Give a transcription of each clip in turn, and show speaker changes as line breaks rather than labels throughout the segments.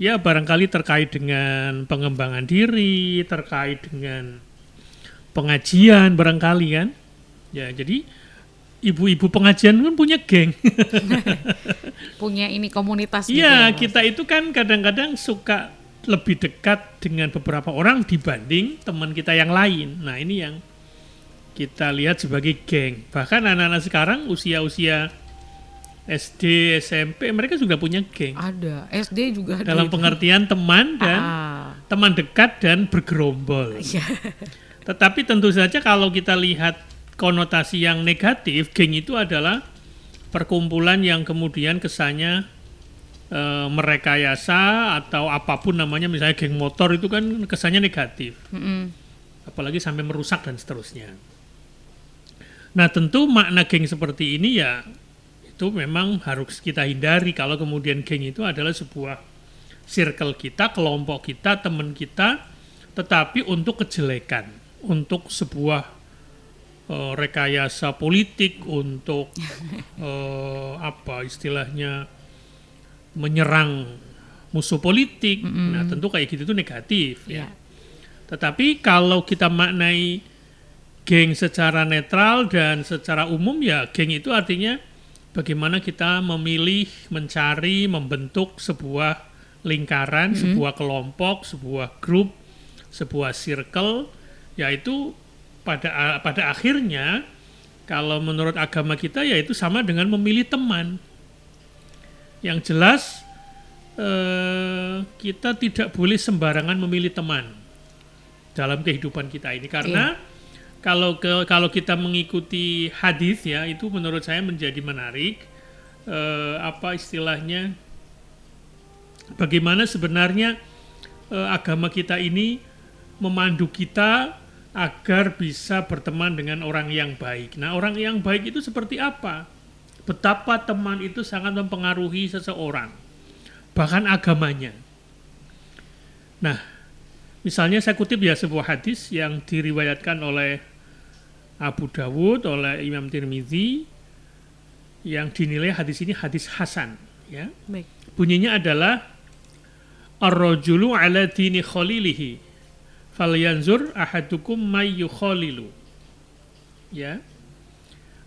Ya, barangkali terkait dengan pengembangan diri, terkait dengan pengajian barangkali kan. Ya, jadi ibu-ibu pengajian kan punya geng.
Punya ini komunitas gitu
Iya,
ya, Mas?
kita itu kan kadang-kadang suka lebih dekat dengan beberapa orang dibanding teman kita yang lain. Nah, ini yang kita lihat sebagai geng. Bahkan anak-anak sekarang usia-usia SD, SMP, mereka sudah punya geng.
Ada, SD juga ada
Dalam
itu.
pengertian teman dan teman dekat dan bergerombol.
Iya.
Tetapi tentu saja kalau kita lihat konotasi yang negatif, geng itu adalah perkumpulan yang kemudian kesannya merekayasa atau apapun namanya, misalnya geng motor itu kan kesannya negatif. Apalagi sampai merusak dan seterusnya. Nah, tentu makna geng seperti ini ya itu memang harus kita hindari kalau kemudian geng itu adalah sebuah circle kita, kelompok kita, teman kita, tetapi untuk kejelekan, untuk sebuah rekayasa politik, untuk apa istilahnya menyerang musuh politik. Nah, tentu kayak gitu itu negatif ya. Tetapi kalau kita maknai geng secara netral dan secara umum ya, geng itu artinya bagaimana kita memilih, mencari, membentuk sebuah lingkaran, sebuah kelompok, sebuah grup, sebuah circle, yaitu pada akhirnya kalau menurut agama kita yaitu sama dengan memilih teman. Yang jelas kita tidak boleh sembarangan memilih teman dalam kehidupan kita ini, karena kalau kita mengikuti hadis ya, itu menurut saya menjadi menarik. Apa istilahnya? Bagaimana sebenarnya agama kita ini memandu kita agar bisa berteman dengan orang yang baik. Nah, orang yang baik itu seperti apa? Betapa teman itu sangat mempengaruhi seseorang, bahkan agamanya. Nah, misalnya saya kutip ya sebuah hadis yang diriwayatkan oleh Abu Dawud, oleh Imam Tirmidzi, yang dinilai hadis ini hadis hasan. Ya.
Baik.
Bunyinya adalah ar-rajulu ala dini khalilihi falyanzur ahadukum may yukhalilu. Ya.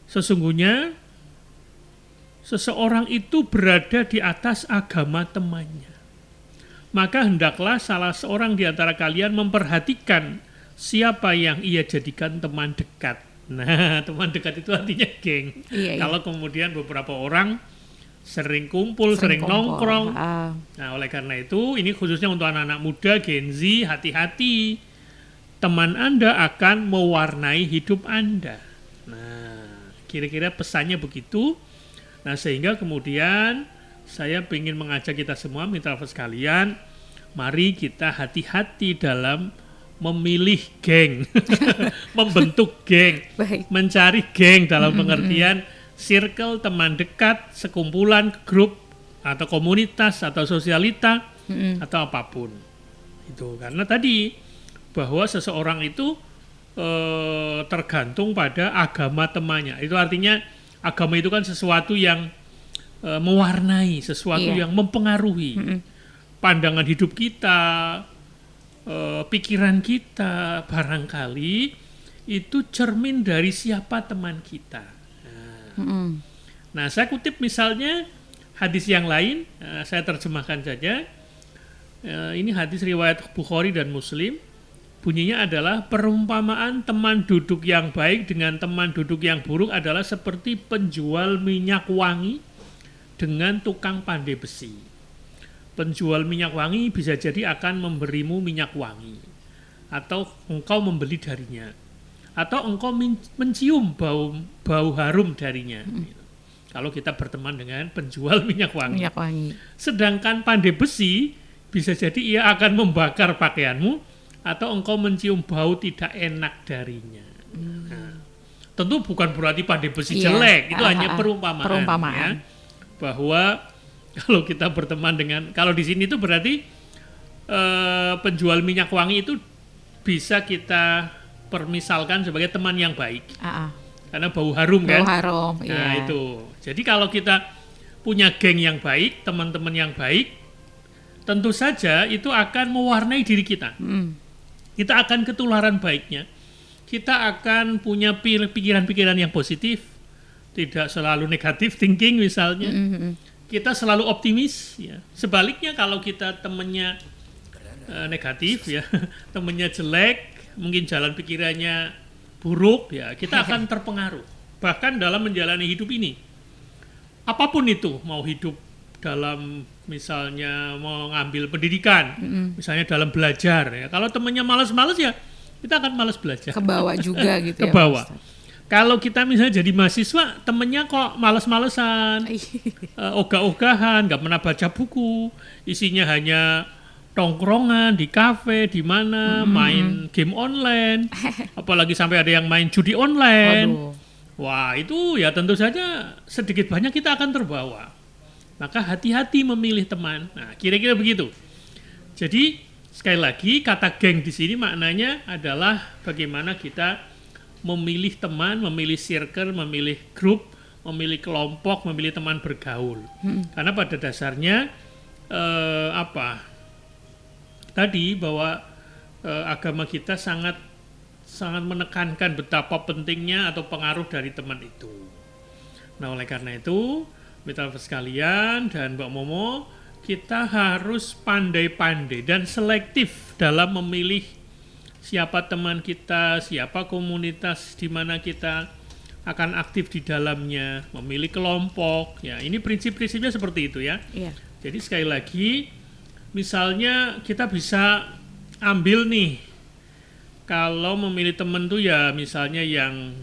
Sesungguhnya seseorang itu berada di atas agama temannya. Maka hendaklah salah seorang di antara kalian memperhatikan siapa yang ia jadikan teman dekat. Nah, teman dekat itu artinya geng. Kalau kemudian beberapa orang sering kumpul, sering nongkrong. Nah, oleh karena itu, ini khususnya untuk anak-anak muda, Gen Z, hati-hati. Teman Anda akan mewarnai hidup Anda. Nah, kira-kira pesannya begitu. Nah, sehingga kemudian saya ingin mengajak kita semua, mitra sekalian, mari kita hati-hati dalam memilih geng, membentuk geng, mencari geng dalam pengertian circle, teman dekat, sekumpulan, grup, atau komunitas, atau sosialita, atau apapun. Itu karena tadi bahwa seseorang itu tergantung pada agama temannya. Itu artinya agama itu kan sesuatu yang mewarnai, sesuatu yang mempengaruhi pandangan hidup kita, pikiran kita, barangkali itu cermin dari siapa teman kita. Nah, saya kutip misalnya hadis yang lain, saya terjemahkan saja. Ini hadis riwayat Bukhari dan Muslim. Bunyinya adalah perumpamaan teman duduk yang baik dengan teman duduk yang buruk adalah seperti penjual minyak wangi dengan tukang pandai besi. Penjual minyak wangi bisa jadi akan memberimu minyak wangi, atau engkau membeli darinya, atau engkau mencium bau harum darinya. Kalau kita berteman dengan penjual minyak wangi. Sedangkan pandai besi bisa jadi ia akan membakar pakaianmu, atau engkau mencium bau tidak enak darinya. Nah, tentu bukan berarti pandai besi jelek, itu hanya perumpamaan. Ya, bahwa kalau kita berteman dengan, kalau di sini itu berarti penjual minyak wangi itu bisa kita permisalkan sebagai teman yang baik. karena bau harum kan.
Bau harum,
Nah
iya.
itu. Jadi kalau kita punya geng yang baik, teman-teman yang baik, tentu saja itu akan mewarnai diri kita. Kita akan ketularan baiknya. Kita akan punya pikiran-pikiran yang positif, tidak selalu negatif thinking misalnya. Kita selalu optimis. Ya. Sebaliknya kalau kita temennya negatif, ya, temennya jelek, mungkin jalan pikirannya buruk, ya, kita akan terpengaruh. Bahkan dalam menjalani hidup ini, apapun itu, mau hidup dalam misalnya mau ngambil pendidikan, misalnya dalam belajar, ya, kalau temennya malas-malas ya kita akan malas belajar.
Ke bawah juga gitu
Ke
ya.
bawah.
Pak Ustadz.
Kalau kita misalnya jadi mahasiswa, temennya kok malas-malesan, ogah-ogahan, nggak pernah baca buku, isinya hanya tongkrongan di kafe, di mana main game online, apalagi sampai ada yang main judi online.
Waduh.
Wah, itu ya tentu saja sedikit banyak kita akan terbawa. Maka hati-hati memilih teman. Nah, kira-kira begitu. Jadi sekali lagi kata geng di sini maknanya adalah bagaimana kita memilih teman, memilih circle, memilih grup, memilih kelompok, memilih teman bergaul. Karena pada dasarnya tadi bahwa agama kita sangat menekankan betapa pentingnya atau pengaruh dari teman itu. Nah, oleh karena itu, mitra sekalian dan Mbak Momo, kita harus pandai-pandai dan selektif dalam memilih siapa teman kita, siapa komunitas di mana kita akan aktif di dalamnya, memilih kelompok. Ya, ini prinsip-prinsipnya seperti itu ya.
Iya.
Jadi sekali lagi, misalnya kita bisa ambil nih, kalau memilih teman tuh ya misalnya yang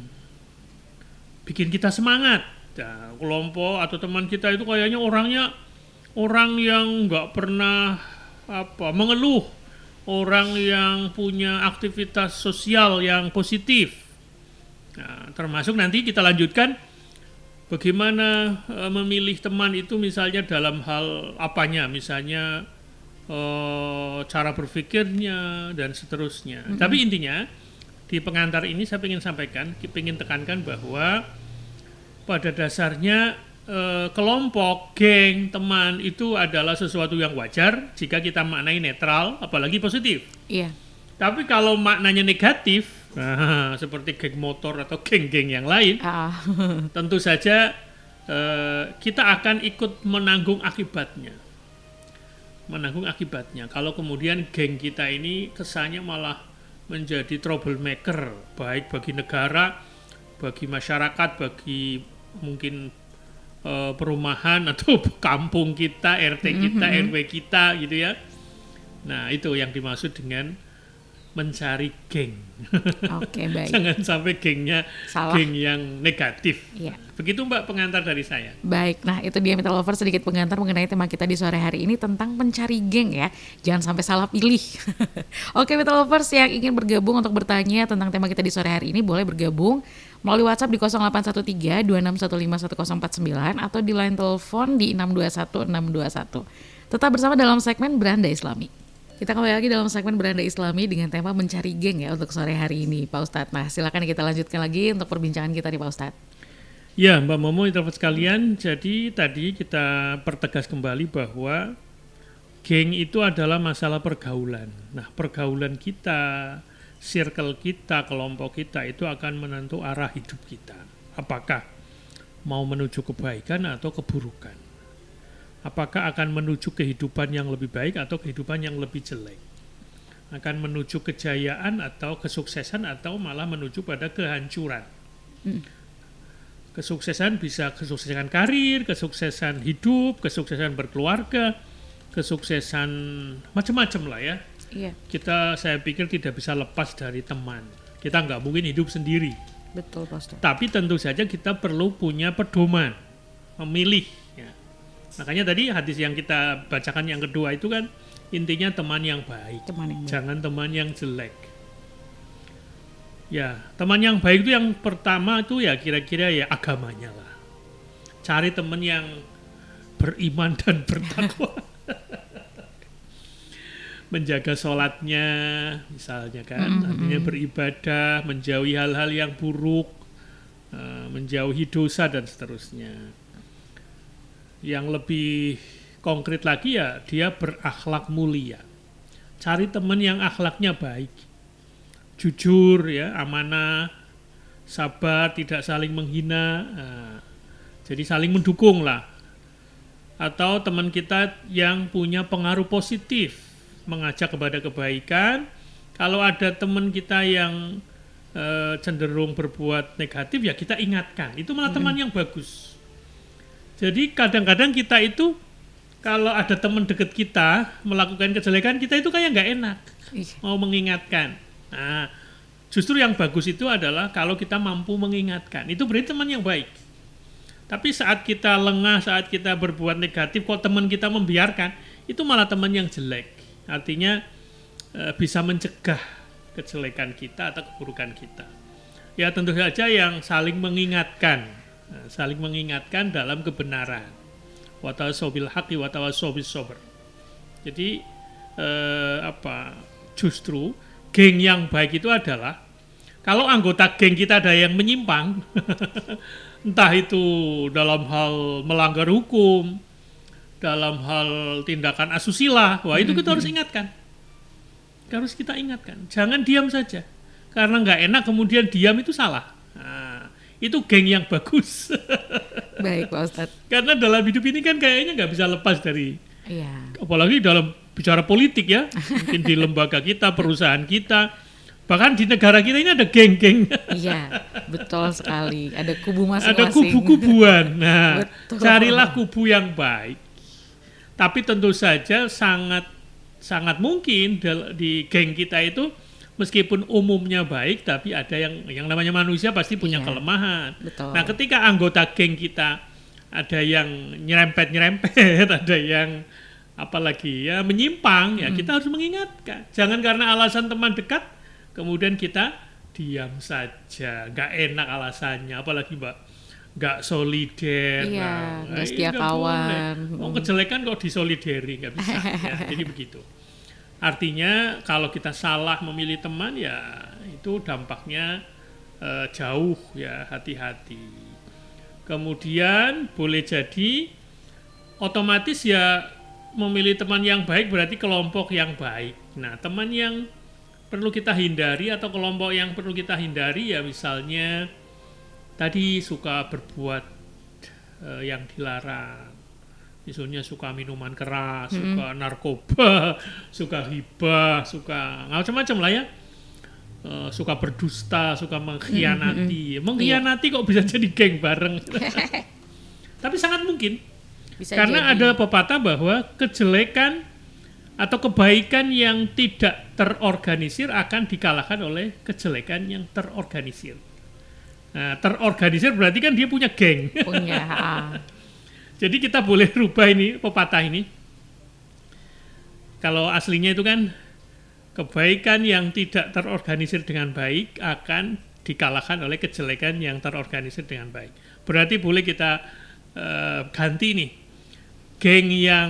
bikin kita semangat. Nah, kelompok atau teman kita itu kayaknya orang yang nggak pernah mengeluh, orang yang punya aktivitas sosial yang positif. Nah, termasuk nanti kita lanjutkan bagaimana memilih teman itu misalnya dalam hal apanya, misalnya cara berpikirnya dan seterusnya. Tapi intinya di pengantar ini saya ingin sampaikan, ingin tekankan bahwa pada dasarnya kelompok, geng, teman itu adalah sesuatu yang wajar jika kita maknai netral, apalagi positif.
Iya.
Tapi kalau maknanya negatif, seperti geng motor atau geng-geng yang lain, tentu saja kita akan ikut menanggung akibatnya. Kalau kemudian geng kita ini kesannya malah menjadi troublemaker, baik bagi negara, bagi masyarakat, bagi mungkin perumahan atau kampung kita, RT kita, RW kita gitu ya. Nah, itu yang dimaksud dengan mencari geng.
Oke, baik.
Jangan sampai gengnya
Salah.
geng yang negatif.
Iya.
Begitu Mbak pengantar dari saya.
Baik, nah itu dia Mitra Lovers sedikit pengantar mengenai tema kita di sore hari ini tentang mencari geng ya. Jangan sampai salah pilih. Oke Mitra Lovers yang ingin bergabung untuk bertanya tentang tema kita di sore hari ini boleh bergabung melalui WhatsApp di 0813 2615 1049 atau di line telepon di 621 621. Tetap bersama dalam segmen Beranda Islami. Kita kembali lagi dalam segmen Beranda Islami dengan tema mencari geng ya untuk sore hari ini Pak Ustadz. Nah silakan kita lanjutkan lagi untuk perbincangan kita nih Pak Ustadz.
Ya Mbak Momo, teman sekalian, jadi tadi kita pertegas kembali bahwa geng itu adalah masalah pergaulan. Nah pergaulan kita, circle kita, kelompok kita itu akan menentu arah hidup kita. Apakah mau menuju kebaikan atau keburukan? Apakah akan menuju kehidupan yang lebih baik atau kehidupan yang lebih jelek? Akan menuju kejayaan atau kesuksesan atau malah menuju pada kehancuran? Kesuksesan bisa kesuksesan karir, kesuksesan hidup, kesuksesan berkeluarga, kesuksesan macam-macam lah ya.
Iya.
Saya pikir tidak bisa lepas dari teman. Kita nggak mungkin hidup sendiri.
Betul Pak Ustadz.
Tapi tentu saja kita perlu punya pedoman, memilih. Ya. Makanya tadi hadis yang kita bacakan yang kedua itu kan intinya teman yang baik, jangan teman yang jelek. Ya, teman yang baik itu yang pertama itu ya kira-kira ya agamanya lah. Cari teman yang beriman dan bertakwa. Menjaga sholatnya misalnya kan, artinya beribadah, menjauhi hal-hal yang buruk, menjauhi dosa dan seterusnya. Yang lebih konkret lagi ya dia berakhlak mulia. Cari teman yang akhlaknya baik, jujur ya, amanah, sabar, tidak saling menghina. Jadi saling mendukung lah. Atau teman kita yang punya pengaruh positif, mengajak kepada kebaikan. Kalau ada teman kita yang cenderung berbuat negatif ya kita ingatkan. Itu malah teman yang bagus. Jadi kadang-kadang kita itu kalau ada teman dekat kita melakukan kejelekan, kita itu kayak nggak enak mau mengingatkan. Nah, justru yang bagus itu adalah kalau kita mampu mengingatkan. Itu berarti teman yang baik. Tapi saat kita lengah, saat kita berbuat negatif, kok teman kita membiarkan, itu malah teman yang jelek. Artinya bisa mencegah kejelekan kita atau keburukan kita. Ya tentu saja yang saling mengingatkan dalam kebenaran. Wa tawassaw bil haqqi wa tawassaw bis sabr. Jadi justru geng yang baik itu adalah kalau anggota geng kita ada yang menyimpang, entah itu dalam hal melanggar hukum, dalam hal tindakan asusila, wah itu kita harus ingatkan. Harus kita ingatkan. Jangan diam saja. Karena nggak enak kemudian diam itu salah. Nah, itu geng yang bagus.
Baik Pak Ustadz.
Karena dalam hidup ini kan kayaknya nggak bisa lepas dari, apalagi dalam bicara politik ya, mungkin di lembaga kita, perusahaan kita, bahkan di negara kita ini ada geng-geng.
Iya, betul sekali. Ada kubu masing-masing.
Ada kubu-kubuan. Nah,
betul.
Carilah kubu yang baik. Tapi tentu saja sangat mungkin di geng kita itu meskipun umumnya baik, tapi ada yang namanya manusia pasti punya kelemahan.
Betul.
Nah, ketika anggota geng kita ada yang nyerempet, ada yang apalagi ya menyimpang, ya kita harus mengingatkan. Jangan karena alasan teman dekat, kemudian kita diam saja, nggak enak alasannya, apalagi Mbak, nggak solider,
nggak setia kawan.
Mau kejelekan kok disolideri, nggak bisa. Ya, jadi begitu. Artinya kalau kita salah memilih teman ya itu dampaknya jauh ya, hati-hati. Kemudian boleh jadi otomatis ya memilih teman yang baik berarti kelompok yang baik. Nah, teman yang perlu kita hindari atau kelompok yang perlu kita hindari ya misalnya tadi suka berbuat yang dilarang. Misalnya suka minuman keras, suka narkoba, suka hibah, suka macam-macam lah ya. Suka berdusta, suka mengkhianati. Mengkhianati kok bisa jadi geng bareng. Tapi sangat mungkin. Bisa karena jadi. Ada pepatah bahwa kejelekan atau kebaikan yang tidak terorganisir akan dikalahkan oleh kejelekan yang terorganisir. Nah, terorganisir berarti kan dia punya geng.
Punya.
Jadi kita boleh rubah ini pepatah ini. Kalau aslinya itu kan kebaikan yang tidak terorganisir dengan baik akan dikalahkan oleh kejelekan yang terorganisir dengan baik. Berarti boleh kita ganti nih. Geng yang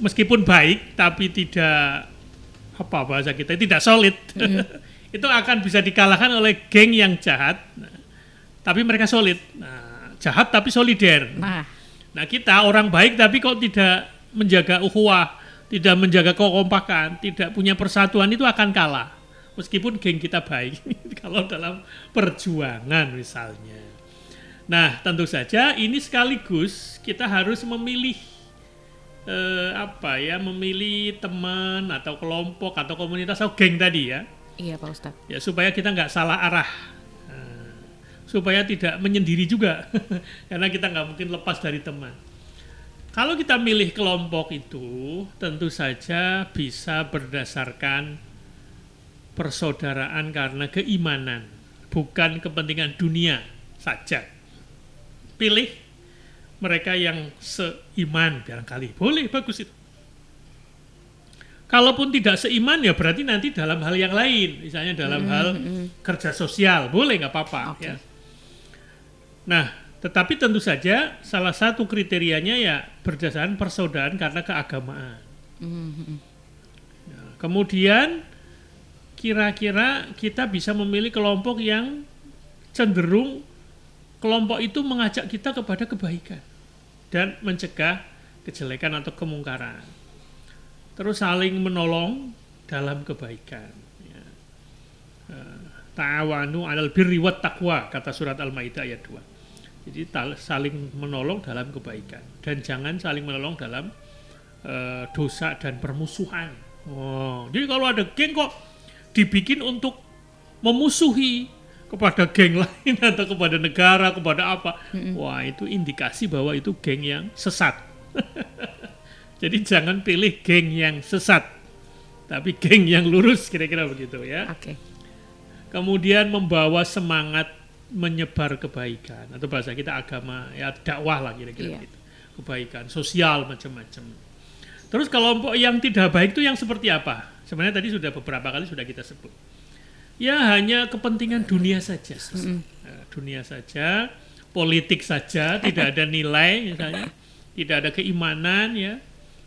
meskipun baik tapi tidak bahasa kita tidak solid. Itu akan bisa dikalahkan oleh geng yang jahat. Tapi mereka solid. Jahat tapi solider. Nah kita orang baik tapi kok tidak menjaga ukhuwah, tidak menjaga kekompakan, tidak punya persatuan, itu akan kalah. Meskipun geng kita baik, kalau dalam perjuangan misalnya. Nah tentu saja ini sekaligus kita harus memilih memilih teman atau kelompok atau komunitas atau geng tadi ya.
Iya Pak Ustadz.
Ya supaya kita nggak salah arah. Supaya tidak menyendiri juga karena kita nggak mungkin lepas dari teman. Kalau kita milih kelompok itu tentu saja bisa berdasarkan persaudaraan karena keimanan, bukan kepentingan dunia saja. Pilih mereka yang seiman barangkali, boleh, bagus itu. Kalaupun tidak seiman ya berarti nanti dalam hal yang lain, misalnya dalam hal kerja sosial, boleh, nggak apa-apa. Okay. Ya. Nah, tetapi tentu saja salah satu kriterianya ya berdasarkan persaudaraan karena keagamaan. Nah, kemudian kira-kira kita bisa memilih kelompok yang cenderung kelompok itu mengajak kita kepada kebaikan dan mencegah kejelekan atau kemungkaran. Terus saling menolong dalam kebaikan. Ya. Ta'awanu 'alal birri wat taqwa, kata surat Al-Maidah ayat 2. Jadi saling menolong dalam kebaikan dan jangan saling menolong dalam dosa dan permusuhan. Jadi kalau ada geng kok dibikin untuk memusuhi kepada geng lain atau kepada negara, kepada apa. Wah, itu indikasi bahwa itu geng yang sesat. Jadi jangan pilih geng yang sesat, tapi geng yang lurus, kira-kira begitu ya.
Oke.
Kemudian membawa semangat menyebar kebaikan, atau bahasa kita agama, ya dakwah lah kira-kira gitu. Kebaikan, sosial, macam-macam. Terus kelompok yang tidak baik itu yang seperti apa? Sebenarnya tadi sudah beberapa kali sudah kita sebut. Ya hanya kepentingan dunia saja. Dunia saja, politik saja, tidak ada nilai misalnya, tidak ada keimanan ya.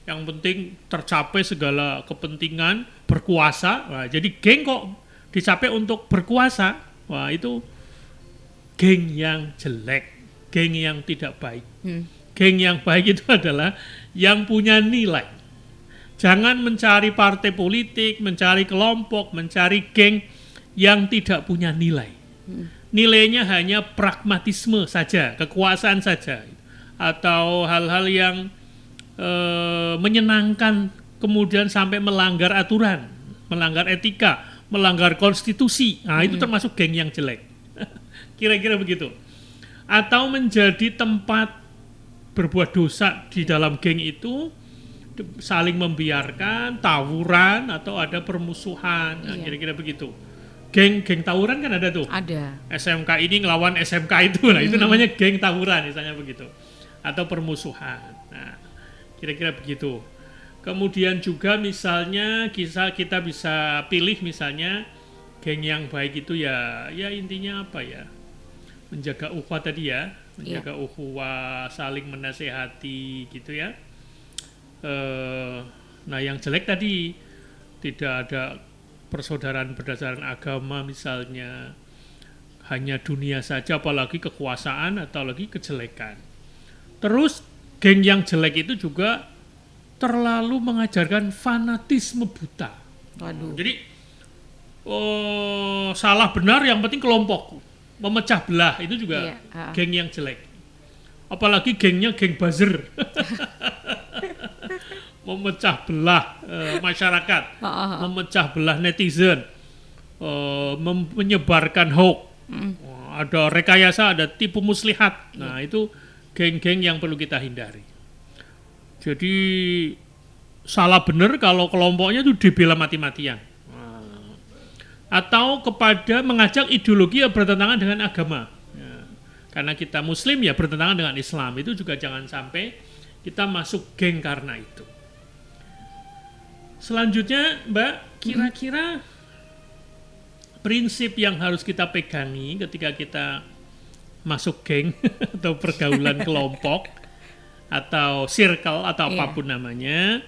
Yang penting tercapai segala kepentingan, berkuasa. Wah, jadi geng kok dicapai untuk berkuasa. Wah, itu geng yang jelek, geng yang tidak baik. Geng yang baik itu adalah yang punya nilai. Jangan mencari partai politik, mencari kelompok, mencari geng yang tidak punya nilai. Nilainya hanya pragmatisme saja, kekuasaan saja, atau hal-hal yang menyenangkan, kemudian sampai melanggar aturan, melanggar etika, melanggar konstitusi. Nah, itu termasuk geng yang jelek. Kira-kira begitu. Atau menjadi tempat berbuat dosa di dalam geng itu, saling membiarkan, tawuran, atau ada permusuhan. Nah, kira-kira begitu. Geng tawuran kan ada tuh.
Ada.
SMK ini ngelawan SMK itu. Nah, itu namanya geng tawuran, misalnya begitu. Atau permusuhan. Nah, kira-kira begitu. Kemudian juga misalnya kita bisa pilih misalnya geng yang baik itu ya intinya apa ya? Menjaga ukhuwah tadi ya, menjaga ukhuwah, saling menasehati gitu ya. Nah yang jelek tadi tidak ada persaudaraan berdasarkan agama misalnya, hanya dunia saja, apalagi kekuasaan atau lagi kejelekan. Terus geng yang jelek itu juga terlalu mengajarkan fanatisme buta.
Waduh.
Jadi salah benar yang penting kelompok, memecah belah itu juga geng yang jelek. Apalagi gengnya geng buzzer. Memecah belah masyarakat, memecah belah netizen, menyebarkan hoax. Ada rekayasa, ada tipu muslihat. Nah, itu geng-geng yang perlu kita hindari. Jadi salah benar kalau kelompoknya itu dibela mati-matian. Atau kepada mengajak ideologi yang bertentangan dengan agama. Ya. Karena kita muslim ya bertentangan dengan Islam. Itu juga jangan sampai kita masuk geng karena itu. Selanjutnya Mbak, kira-kira prinsip yang harus kita pegangi ketika kita masuk geng atau pergaulan kelompok atau circle atau apapun namanya,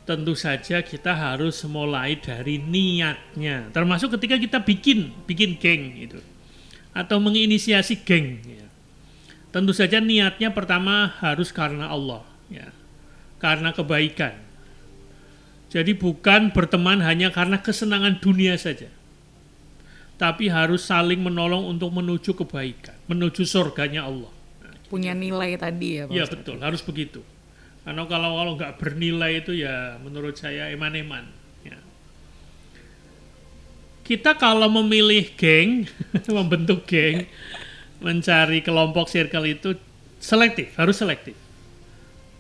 tentu saja kita harus mulai dari niatnya. Termasuk ketika kita bikin geng itu atau menginisiasi geng. Ya. Tentu saja niatnya pertama harus karena Allah, ya, karena kebaikan. Jadi bukan berteman hanya karena kesenangan dunia saja, tapi harus saling menolong untuk menuju kebaikan, menuju surganya Allah. Nah,
punya nilai tadi ya Pak?
Iya betul, harus begitu. Karena kalau nggak bernilai itu ya menurut saya eman-eman. Ya. Kita kalau memilih geng, membentuk geng, mencari kelompok circle itu harus selektif.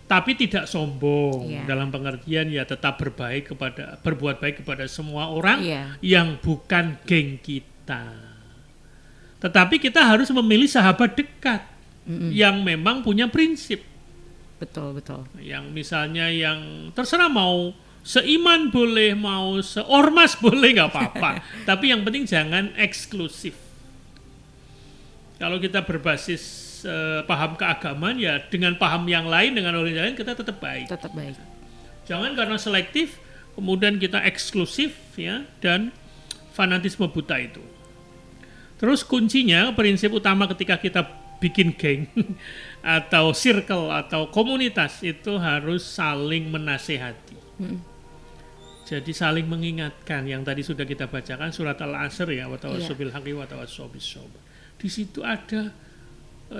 Tapi tidak sombong, dalam pengertian ya tetap berbuat baik kepada semua orang yang bukan geng kita. Tetapi kita harus memilih sahabat dekat yang memang punya prinsip.
Betul.
Yang misalnya yang terserah mau seiman boleh, mau seormas boleh, nggak apa-apa. Tapi yang penting jangan eksklusif. Kalau kita berbasis paham keagamaan ya dengan paham yang lain, dengan orang lain kita tetap baik. Jangan karena selektif kemudian kita eksklusif ya dan fanatisme buta itu. Terus kuncinya, prinsip utama ketika kita bikin geng atau circle atau komunitas itu harus saling menasehati. Jadi saling mengingatkan yang tadi sudah kita bacakan surat Al-Asr ya, wa tawassaw bil haqqi wa tawassaw bis sabr. Di situ ada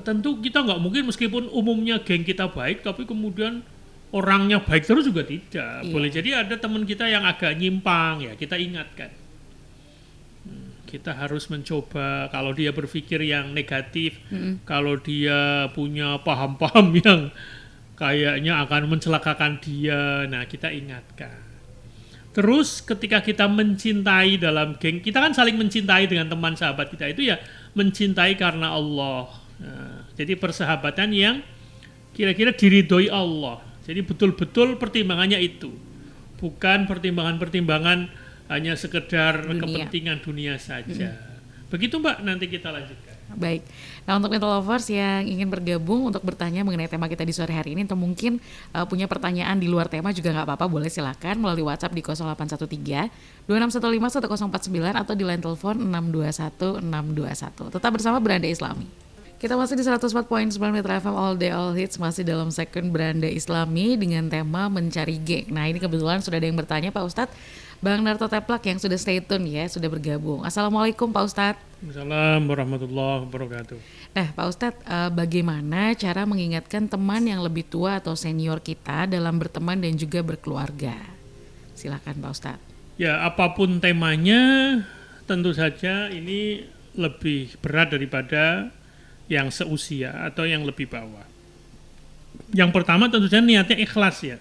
tentu kita nggak mungkin meskipun umumnya geng kita baik tapi kemudian orangnya baik terus juga tidak. Boleh jadi ada teman kita yang agak nyimpang ya, kita ingatkan. Kita harus mencoba kalau dia berpikir yang negatif, kalau dia punya paham-paham yang kayaknya akan mencelakakan dia, nah kita ingatkan. Terus ketika kita mencintai dalam geng, kita kan saling mencintai dengan teman sahabat kita itu ya mencintai karena Allah. Nah, jadi persahabatan yang kira-kira diridhoi Allah. Jadi betul-betul pertimbangannya itu. Bukan pertimbangan-pertimbangan hanya sekedar kepentingan dunia saja. Begitu Mbak, nanti kita lanjutkan.
Baik. Nah, untuk Mental Lovers yang ingin bergabung untuk bertanya mengenai tema kita di sore hari ini atau mungkin punya pertanyaan di luar tema juga nggak apa-apa, boleh silakan melalui WhatsApp di 0813 2615 1049 atau di line telepon 621 621. Tetap bersama Beranda Islami. Kita masih di 104.9 Mitra FM All Day All Hits, masih dalam segmen Beranda Islami dengan tema mencari geng. Nah, ini kebetulan sudah ada yang bertanya Pak Ustadz, Bang Narto Teplak yang sudah stay tune ya, sudah bergabung. Assalamualaikum Pak Ustadz.
Assalamualaikum warahmatullahi wabarakatuh.
Nah Pak Ustadz, bagaimana cara mengingatkan teman yang lebih tua atau senior kita dalam berteman dan juga berkeluarga? Silakan Pak Ustadz.
Ya, apapun temanya, tentu saja ini lebih berat daripada yang seusia atau yang lebih bawah. Yang pertama tentu saja niatnya ikhlas ya.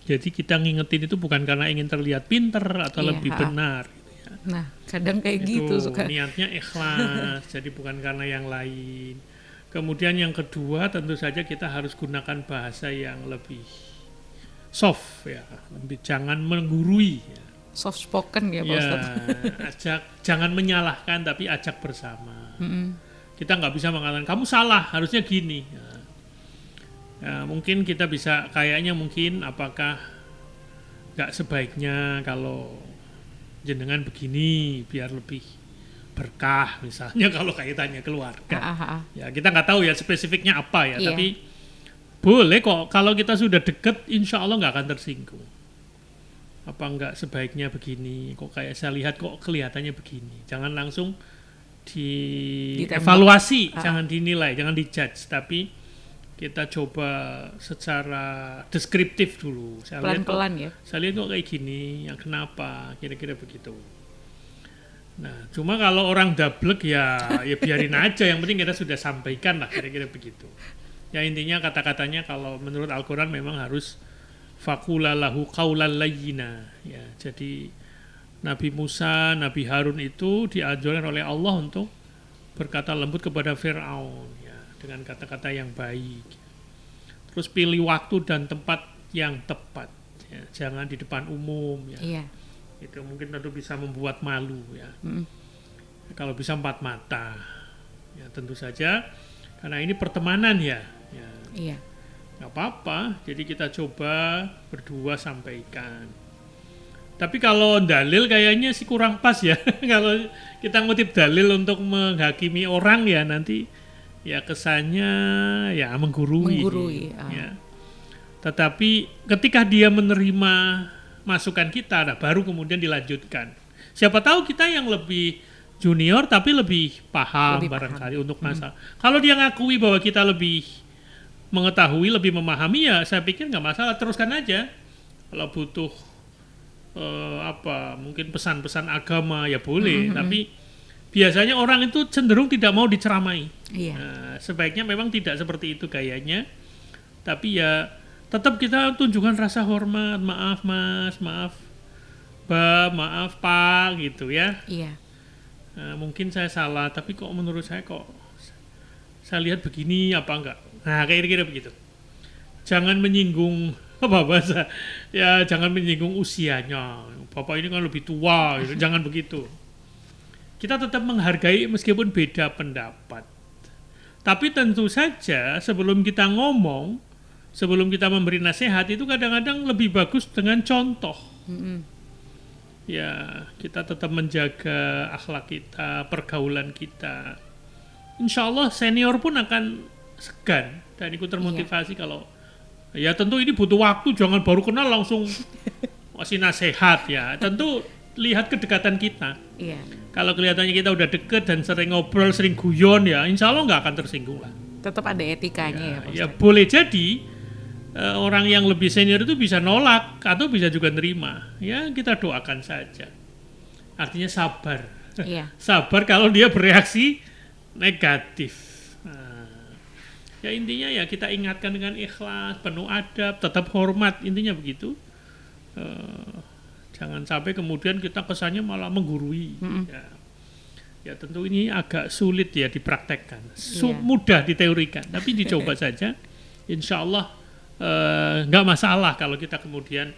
Jadi kita ngingetin itu bukan karena ingin terlihat pinter atau lebih benar. Gitu ya.
Nah, kadang kayak
itu,
gitu suka.
Niatnya ikhlas, jadi bukan karena yang lain. Kemudian yang kedua tentu saja kita harus gunakan bahasa yang lebih soft ya, jangan menggurui. Ya.
Soft spoken ya Pak Ustadz.
Jangan menyalahkan tapi ajak bersama. Kita nggak bisa mengatakan kamu salah, harusnya gini. Ya, mungkin kita bisa kayaknya mungkin apakah nggak sebaiknya kalau jenengan begini biar lebih berkah misalnya kalau kaitannya keluarga. Ya kita nggak tahu ya spesifiknya apa ya, tapi boleh kok kalau kita sudah deket insya Allah nggak akan tersinggung. Apa nggak sebaiknya begini, kok kayak saya lihat kok kelihatannya begini. Jangan langsung dievaluasi, jangan dinilai, jangan dijudge, tapi kita coba secara deskriptif dulu.
Pelan-pelan ya.
Saya lihat kok kayak gini, yang kenapa, kira-kira begitu. Nah, cuma kalau orang dablek ya biarin aja, yang penting kita sudah sampaikan lah, kira-kira begitu. Ya intinya kata-katanya kalau menurut Al-Quran memang harus faqula lahu qaulan layyina. Ya, jadi Nabi Musa, Nabi Harun itu diajarkan oleh Allah untuk berkata lembut kepada Fir'aun. Dengan kata-kata yang baik. Terus pilih waktu dan tempat yang tepat. Ya. Jangan di depan umum. Ya. Itu mungkin tentu bisa membuat malu. Ya. Kalau bisa empat mata. Ya, tentu saja. Karena ini pertemanan ya. Nggak apa-apa. Jadi kita coba berdua sampaikan. Tapi kalau dalil kayaknya sih kurang pas ya. Kalau kita ngutip dalil untuk menghakimi orang ya nanti ya kesannya ya menggurui. Ya. Tetapi ketika dia menerima masukan kita, nah baru kemudian dilanjutkan. Siapa tahu kita yang lebih junior tapi lebih paham barangkali untuk masalah. Kalau dia ngakui bahwa kita lebih mengetahui, lebih memahami ya saya pikir nggak masalah, teruskan aja. Kalau butuh mungkin pesan-pesan agama ya boleh, tapi biasanya orang itu cenderung tidak mau diceramai. Nah, sebaiknya memang tidak seperti itu gayanya. Tapi ya tetap kita tunjukkan rasa hormat. Maaf Mas, maaf Mbak, maaf Pak gitu ya. Nah, mungkin saya salah, tapi kok menurut saya saya lihat begini apa enggak. Nah kayak kira-kira begitu. Jangan menyinggung bahasa ya, jangan menyinggung usianya. Bapak ini kan lebih tua gitu. Jangan begitu. Kita tetap menghargai meskipun beda pendapat. Tapi tentu saja sebelum kita ngomong, sebelum kita memberi nasihat itu kadang-kadang lebih bagus dengan contoh. ya kita tetap menjaga akhlak kita, pergaulan kita. Insya Allah senior pun akan segan dan ikut termotivasi kalau ya tentu ini butuh waktu, jangan baru kenal langsung kasih nasihat ya. Tentu lihat kedekatan kita.
Iya.
Kalau kelihatannya kita udah deket dan sering ngobrol, sering guyon ya, insya Allah nggak akan tersinggung lah.
Tetap ada etikanya ya, Pak
Ya
Ustadz.
boleh jadi orang yang lebih senior itu bisa nolak atau bisa juga nerima. Ya kita doakan saja. Artinya sabar.
Iya.
Sabar kalau dia bereaksi negatif. Ya intinya ya kita ingatkan dengan ikhlas, penuh adab, tetap hormat, intinya begitu. Jangan sampai kemudian kita kesannya malah menggurui. Ya tentu ini agak sulit ya dipraktekkan, mudah diteorikan, tapi dicoba saja. Insya Allah nggak masalah kalau kita kemudian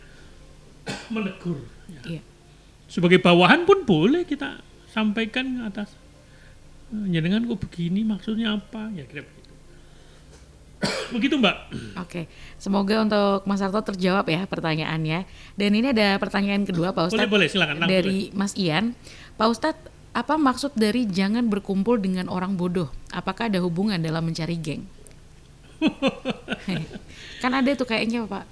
menegur. Ya.
Iya.
Sebagai bawahan pun boleh kita sampaikan atas. Jangan kok begini, maksudnya apa? Ya kira begitu. Begitu Mbak.
Oke, semoga untuk Mas Sarto terjawab ya pertanyaannya. Dan ini ada pertanyaan kedua Pak Ustadz.
Boleh silakan.
Dari Mas Ian. Pak Ustadz, apa maksud dari jangan berkumpul dengan orang bodoh? Apakah ada hubungan dalam mencari geng? Kan ada tuh kayaknya Pak,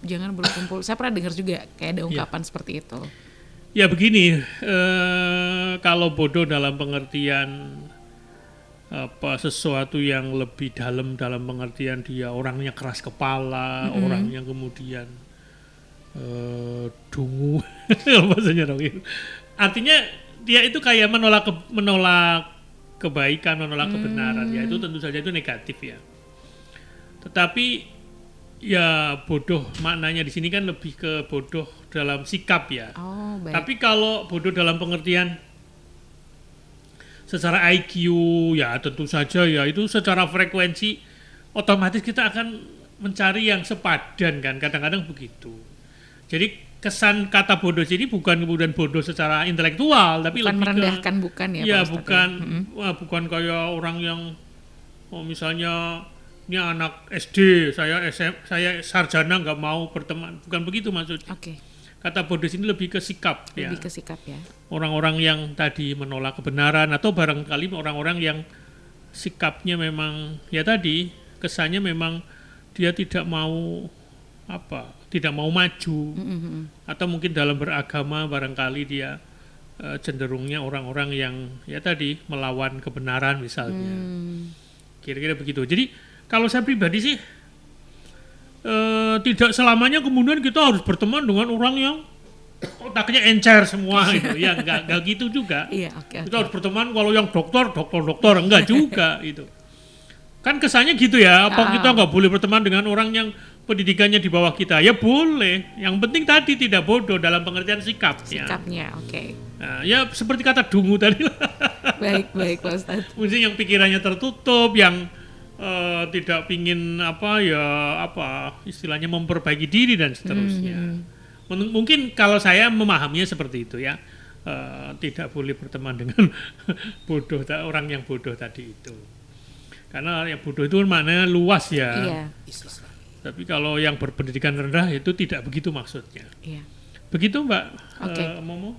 jangan berkumpul. Saya pernah dengar juga kayak ada ungkapan seperti itu.
Ya begini, kalau bodoh dalam pengertian sesuatu yang lebih dalam pengertian dia orangnya keras kepala, orang yang kemudian dungu, bahasanya dong itu. Artinya dia itu kayak menolak kebaikan, menolak kebenaran, ya itu tentu saja itu negatif ya. Tetapi ya bodoh maknanya di sini kan lebih ke bodoh dalam sikap ya.
Oh, baik.
Tapi kalau bodoh dalam pengertian secara IQ ya tentu saja ya itu secara frekuensi otomatis kita akan mencari yang sepadan kan, kadang-kadang begitu. Jadi kesan kata bodoh sini bukan kemudian bodoh secara intelektual, tapi
bukan
lebih
merendahkan, bukan ya
ya
Pak Ustadz,
bukan bukan kayak orang yang misalnya ini anak SD, saya sarjana nggak mau berteman, bukan begitu maksudnya.
Oke.
Kata bodoh sini lebih ke sikap
Lebih
ya.
ke sikap ya.
Orang-orang yang tadi menolak kebenaran atau barangkali orang-orang yang sikapnya memang ya tadi kesannya memang dia tidak mau tidak mau maju atau mungkin dalam beragama barangkali dia cenderungnya orang-orang yang ya tadi melawan kebenaran misalnya. Kira-kira begitu. Jadi kalau saya pribadi sih tidak selamanya kemudian kita harus berteman dengan orang yang otaknya encer semua gitu. Ya enggak gitu juga.
Iya, oke.
Kita harus berteman kalau yang dokter enggak juga itu. Kan kesannya gitu ya, apa kita nggak boleh berteman dengan orang yang pendidikannya di bawah kita? Ya boleh. Yang penting tadi tidak bodoh dalam pengertian sikap.
Sikapnya, oke.
Nah, ya seperti kata dungu tadi.
Baik Pak Ustadz.
Mungkin yang pikirannya tertutup, yang tidak pingin istilahnya memperbaiki diri dan seterusnya. Mungkin kalau saya memahaminya seperti itu ya, tidak boleh berteman dengan orang yang bodoh tadi itu. Karena yang bodoh itu maknanya luas ya.
Iya.
Tapi kalau yang berpendidikan rendah itu tidak begitu maksudnya.
Iya.
Begitu Mbak
Baik,
Momo.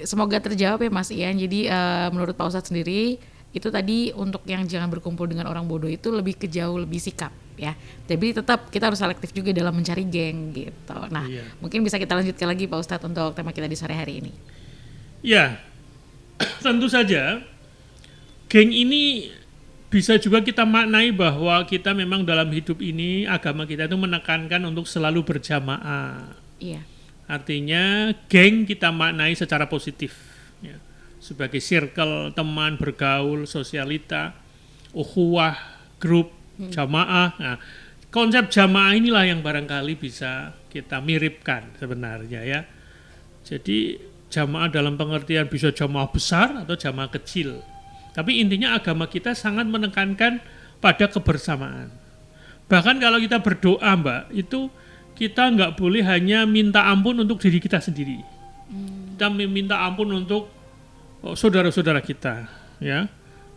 semoga terjawab ya Mas Ian. Jadi menurut Pak Ustadz sendiri itu tadi untuk yang jangan berkumpul dengan orang bodoh itu lebih ke jauh lebih sikap ya. Jadi tetap kita harus selektif juga dalam mencari geng gitu. Nah, mungkin bisa kita lanjutkan lagi Pak Ustadz untuk tema kita di sore hari ini.
Ya, tentu saja geng ini bisa juga kita maknai bahwa kita memang dalam hidup ini agama kita itu menekankan untuk selalu berjamaah.
Iya.
Artinya geng kita maknai secara positif ya. Sebagai circle teman bergaul, sosialita, ukhuwah, grup, jamaah. Nah, konsep jamaah inilah yang barangkali bisa kita miripkan sebenarnya ya. Jadi jamaah dalam pengertian bisa jamaah besar atau jamaah kecil. Tapi intinya agama kita sangat menekankan pada kebersamaan. Bahkan kalau kita berdoa Mbak, itu kita nggak boleh hanya minta ampun untuk diri kita sendiri. Kita minta ampun untuk saudara-saudara kita, ya.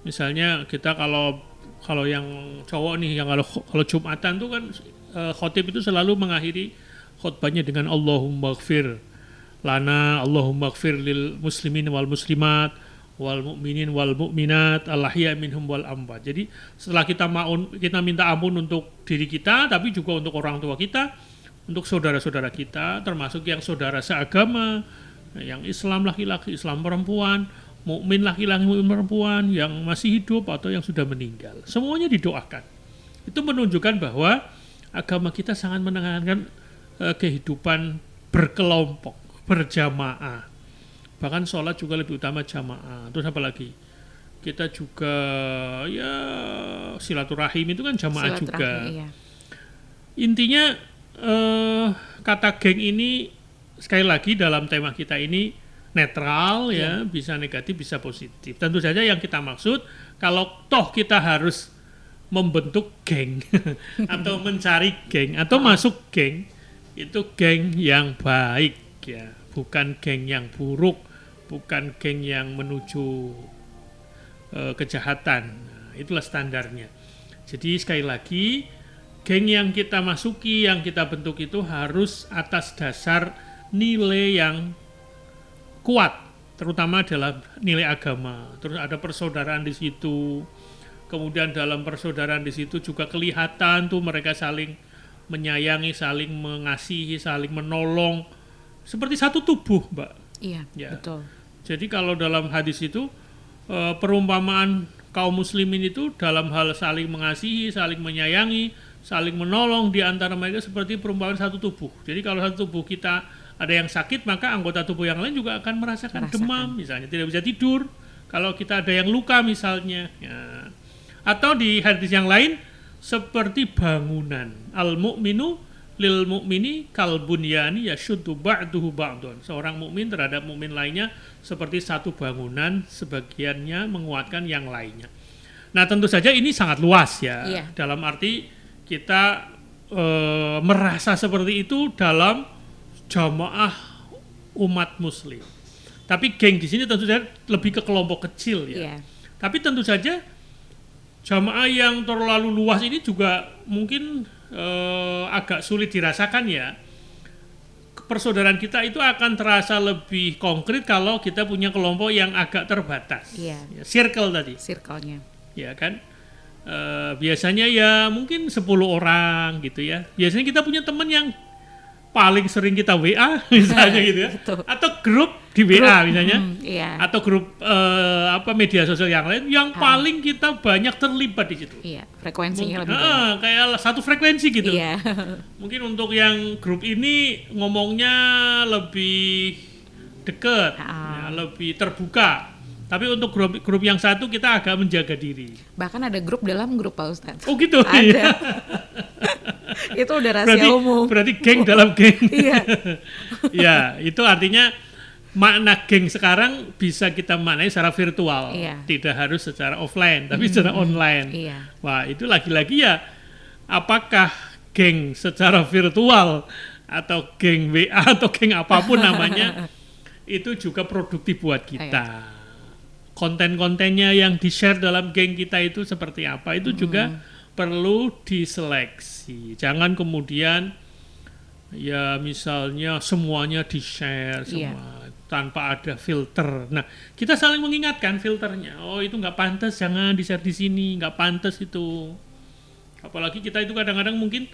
Misalnya kita kalau yang cowok nih, yang kalau Jumatan tuh kan khotib itu selalu mengakhiri khutbahnya dengan Allahumma gfir lana Allahumma ighfir lil muslimin wal muslimat wal mu'minin wal mu'minat al-ahya minhum wal amwat. Jadi setelah kita minta ampun untuk diri kita, tapi juga untuk orang tua kita, untuk saudara-saudara kita, termasuk yang saudara seagama, yang Islam laki-laki, Islam perempuan, mukmin laki-laki, mukmin perempuan, yang masih hidup atau yang sudah meninggal. Semuanya didoakan. Itu menunjukkan bahwa agama kita sangat menekankan kehidupan berkelompok, berjamaah. Bahkan sholat juga lebih utama jamaah. Terus apa lagi? Kita juga ya silaturahim itu kan jamaah juga.
Iya.
Intinya kata geng ini sekali lagi dalam tema kita ini netral ya, bisa negatif bisa positif. Tentu saja yang kita maksud kalau toh kita harus membentuk geng atau mencari geng atau masuk geng, itu geng yang baik ya, bukan geng yang buruk, bukan geng yang menuju kejahatan. Nah, itulah standarnya. Jadi sekali lagi, geng yang kita masuki, yang kita bentuk itu harus atas dasar nilai yang kuat, terutama adalah nilai agama. Terus ada persaudaraan di situ. Kemudian dalam persaudaraan di situ juga kelihatan tuh mereka saling menyayangi, saling mengasihi, saling menolong. Seperti satu tubuh, Mbak.
Iya,
ya.
Betul.
Jadi kalau dalam hadis itu perumpamaan kaum muslimin itu dalam hal saling mengasihi, saling menyayangi, saling menolong di antara mereka seperti perumpamaan satu tubuh. Jadi kalau satu tubuh kita ada yang sakit, maka anggota tubuh yang lain juga akan merasakan demam, misalnya tidak bisa tidur. Kalau kita ada yang luka misalnya, ya. Atau di hadis yang lain seperti bangunan. Al-mu'minu lil mu'mini kal bunyani yashuddu ba'duhu ba'dun. Seorang mukmin terhadap mukmin lainnya seperti satu bangunan, sebagiannya menguatkan yang lainnya. Nah, tentu saja ini sangat luas ya.
Iya.
Dalam arti kita merasa seperti itu dalam jamaah umat muslim. Tapi geng di sini tentu saja lebih ke kelompok kecil ya.
Iya.
Tapi tentu saja jamaah yang terlalu luas ini juga mungkin agak sulit dirasakan ya. Persaudaraan kita itu akan terasa lebih konkret kalau kita punya kelompok yang agak terbatas.
Iya.
Ya, circle tadi.
Circle-nya.
Ya kan. Biasanya ya mungkin 10 orang gitu ya. Biasanya kita punya teman yang paling sering kita WA misalnya gitu ya.
Gitu.
Atau grup di WA misalnya.
Iya.
Atau grup media sosial yang lain yang paling kita banyak terlibat di situ.
Iya, frekuensinya lebih banyak.
Kayak satu frekuensi gitu.
Iya.
Mungkin untuk yang grup ini ngomongnya lebih deket, ya, lebih terbuka. Tapi untuk grup yang satu kita agak menjaga diri.
Bahkan ada grup dalam grup Pak Ustadz.
Oh gitu?
Ada. Itu udah rahasia umum.
Berarti geng dalam geng.
Iya.
Ya, itu artinya makna geng sekarang bisa kita maknai secara virtual.
Iya.
Tidak harus secara offline, tapi secara online.
Iya.
Wah, itu lagi-lagi ya, apakah geng secara virtual atau geng WA atau geng apapun namanya, itu juga produktif buat kita. Konten-kontennya yang di-share dalam geng kita itu seperti apa, itu juga perlu diseleksi. Jangan kemudian ya misalnya semuanya di-share semua tanpa ada filter. Nah, kita saling mengingatkan filternya. Oh, itu nggak pantas, jangan di-share di sini, nggak pantas itu. Apalagi kita itu kadang-kadang mungkin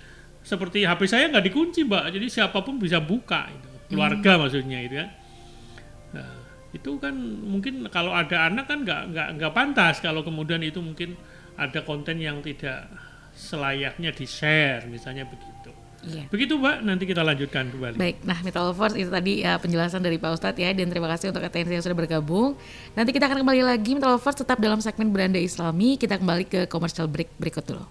seperti HP saya nggak dikunci, Mbak. Jadi siapapun bisa buka itu. Keluarga maksudnya itu kan. Nah, itu kan mungkin kalau ada anak kan nggak pantas kalau kemudian itu mungkin ada konten yang tidak selayaknya di-share misalnya begitu.
Iya.
Begitu Mbak, nanti kita lanjutkan kembali.
Baik, nah Mitra Lovers itu tadi penjelasan dari Pak Ustadz ya, dan terima kasih untuk atensi yang sudah bergabung. Nanti kita akan kembali lagi Mitra Lovers tetap dalam segmen Beranda Islami. Kita kembali ke commercial break berikut dulu.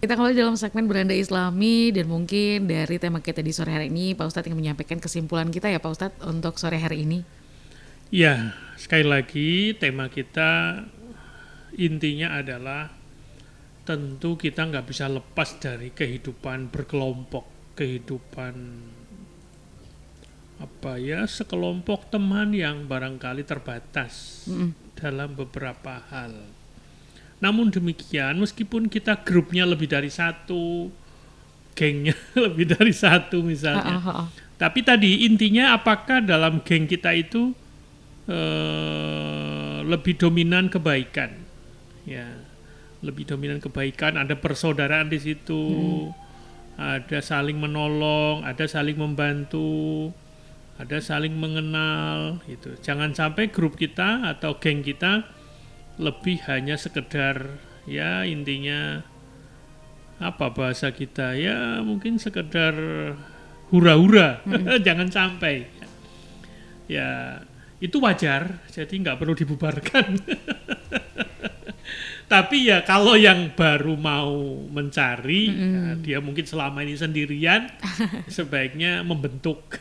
Kita kembali dalam segmen Beranda Islami, dan mungkin dari tema kita di sore hari ini Pak Ustadz ingin menyampaikan kesimpulan kita ya Pak Ustadz untuk sore hari ini.
Ya, sekali lagi tema kita intinya adalah tentu kita nggak bisa lepas dari kehidupan berkelompok, kehidupan sekelompok teman yang barangkali terbatas dalam beberapa hal. Namun demikian, meskipun kita grupnya lebih dari satu, gengnya lebih dari satu misalnya, Tapi tadi intinya apakah dalam geng kita itu lebih dominan kebaikan, ya, lebih dominan kebaikan, ada persaudaraan di situ, ada saling menolong, ada saling membantu, ada saling mengenal, gitu. Jangan sampai grup kita atau geng kita lebih hanya sekedar, ya intinya apa bahasa kita, ya mungkin sekedar hura-hura. Jangan sampai, ya itu wajar, jadi nggak perlu dibubarkan. Tapi ya kalau yang baru mau mencari, ya, dia mungkin selama ini sendirian, sebaiknya membentuk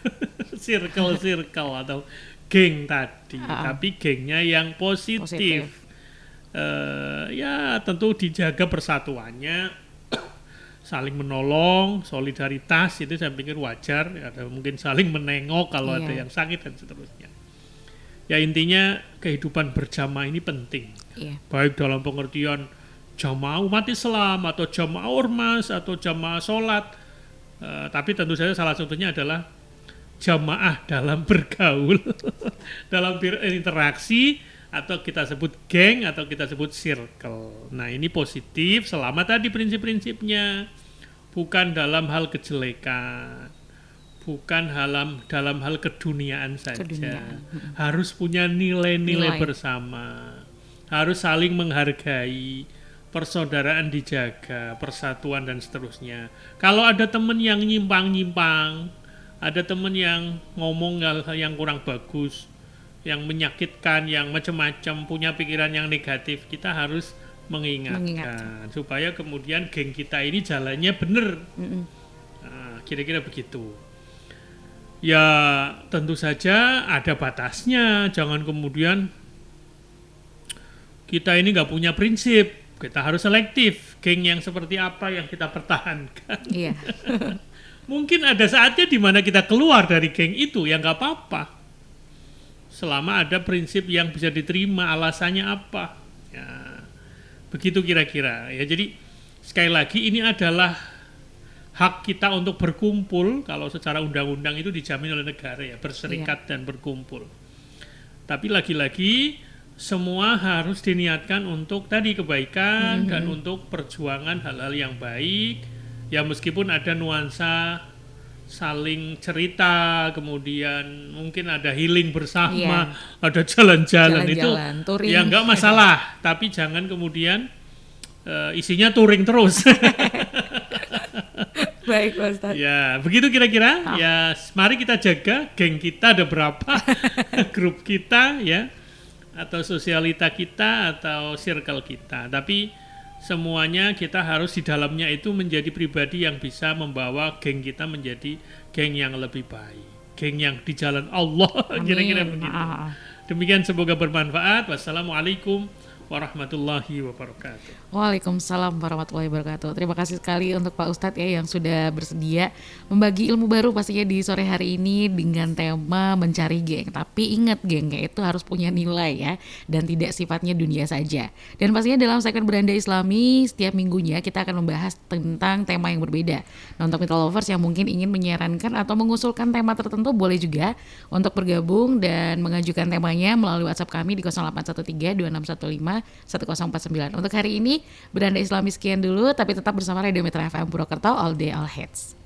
circle-circle atau geng tadi. Tapi gengnya yang positif. Ya tentu dijaga persatuannya, saling menolong, solidaritas itu saya pikir wajar. Ada mungkin saling menengok kalau ada yang sakit dan seterusnya. Ya intinya kehidupan berjamaah ini penting, baik dalam pengertian jamaah umat Islam atau jamaah ormas atau jamaah sholat, tapi tentu saja salah satunya adalah jamaah dalam bergaul, dalam berinteraksi, atau kita sebut geng atau kita sebut circle. Nah ini positif selama tadi prinsip-prinsipnya, bukan dalam hal kejelekan, bukan dalam hal keduniaan saja. Harus punya nilai-nilai bersama, harus saling menghargai, persaudaraan dijaga, persatuan dan seterusnya. Kalau ada teman yang nyimpang-nyimpang, ada teman yang ngomong hal yang kurang bagus, yang menyakitkan, yang macam-macam, punya pikiran yang negatif, kita harus mengingatkan supaya kemudian geng kita ini jalannya benar. Nah, kira-kira begitu. Ya tentu saja ada batasnya, jangan kemudian kita ini nggak punya prinsip, kita harus selektif geng yang seperti apa yang kita pertahankan. Mungkin ada saatnya di mana kita keluar dari geng itu, ya nggak apa-apa, selama ada prinsip yang bisa diterima, alasannya apa, ya begitu kira-kira. Ya jadi sekali lagi ini adalah hak kita untuk berkumpul, kalau secara undang-undang itu dijamin oleh negara, ya, berserikat dan berkumpul. Tapi lagi-lagi semua harus diniatkan untuk tadi kebaikan dan untuk perjuangan hal-hal yang baik. Ya meskipun ada nuansa saling cerita, kemudian mungkin ada healing bersama, ada jalan-jalan itu, touring. Ya nggak masalah. Tapi jangan kemudian isinya touring terus.
Baik, Pak Ustadz.
Ya, begitu kira-kira. Ya, mari kita jaga geng kita ada berapa, grup kita, ya, atau sosialita kita, atau circle kita. Tapi semuanya kita harus di dalamnya itu menjadi pribadi yang bisa membawa geng kita menjadi geng yang lebih baik, geng yang di jalan Allah. Kira-kira begitu. Demikian, semoga bermanfaat. Wassalamualaikum warahmatullahi wabarakatuh.
Waalaikumsalam warahmatullahi wabarakatuh. Terima kasih sekali untuk Pak Ustadz ya yang sudah bersedia membagi ilmu baru pastinya di sore hari ini dengan tema mencari geng. Tapi ingat, gengnya itu harus punya nilai ya, dan tidak sifatnya dunia saja. Dan pastinya dalam segmen Beranda Islami setiap minggunya kita akan membahas tentang tema yang berbeda. Nah, untuk Mitra Lovers yang mungkin ingin menyarankan atau mengusulkan tema tertentu, boleh juga untuk bergabung dan mengajukan temanya melalui WhatsApp kami di 0813-2615-1049. Untuk hari ini Beranda Islami sekian dulu, tapi tetap bersama Radio Mitra FM Purwokerto, all day all hits.